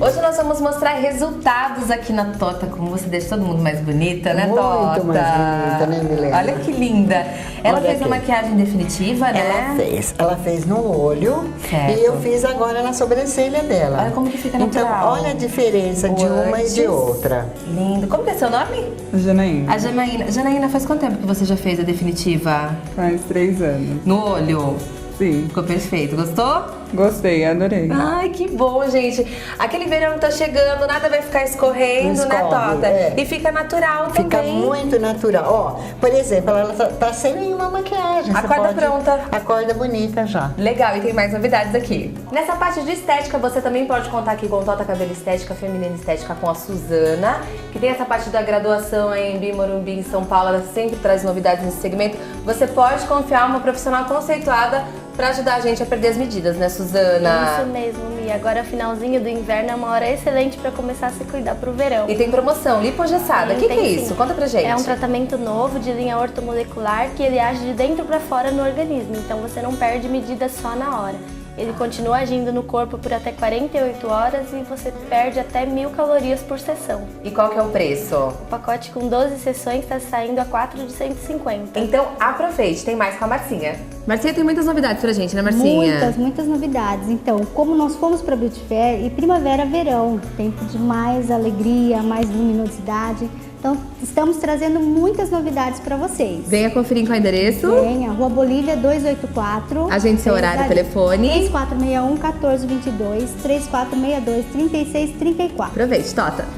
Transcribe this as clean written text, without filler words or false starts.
Hoje nós vamos mostrar resultados aqui na Tota, como você deixa todo mundo mais bonita, né, Tota? Muito mais bonita, né, Milena? Olha que linda. Ela Olha fez aqui. a maquiagem definitiva, né? Ela fez no olho. Certo. E eu fiz agora na sobrancelha dela. Olha como que fica natural. Então, olha a diferença de uma e de outra. Lindo. Como que é seu nome? Janaína. A Janaína. Janaína, faz quanto tempo que você já fez a definitiva? Faz 3 anos. No olho? Sim. Ficou perfeito. Gostou? Gostei, adorei. Ai, que bom, gente. Aquele verão tá chegando, nada vai ficar escorrendo, Não né, escorre, Tota? é. E fica natural Fica também. muito natural. Ó, por exemplo, ela tá sem nenhuma maquiagem. Você Acorda pode- pronta. Acorda bonita já. Legal, e tem mais novidades aqui. Nessa parte de estética, você também pode contar aqui com o Tota Cabelo Estética, Feminina Estética com a Suzana, que tem essa parte da graduação aí em Bi, Morumbi, em São Paulo, ela sempre traz novidades nesse segmento. Você pode confiar uma profissional conceituada pra ajudar a gente a perder as medidas, né, Suzana? Isso mesmo, Mi. Agora, finalzinho do inverno é uma hora excelente para começar a se cuidar pro verão. E tem promoção, lipogessada. O que é Tem, isso? sim. Conta pra gente. É um tratamento novo de linha ortomolecular que ele age de dentro para fora no organismo, então você não perde medidas só na hora. Ele continua agindo no corpo por até 48 horas e você perde até 1000 calorias por sessão. E qual que é o preço? O pacote com 12 sessões está saindo a 4 de 150. Então aproveite, tem mais com a Marcinha. Marcinha tem muitas novidades pra gente, né, Marcinha? Muitas novidades. Então, como nós fomos para Beauty Fair e primavera, verão, tempo de mais alegria, mais luminosidade. Então, estamos trazendo muitas novidades para vocês. Venha conferir com o endereço. Venha, Rua Bolívia 284. Agende seu horário, telefone. 3461-1422, 3462-3634. Aproveite, Tota.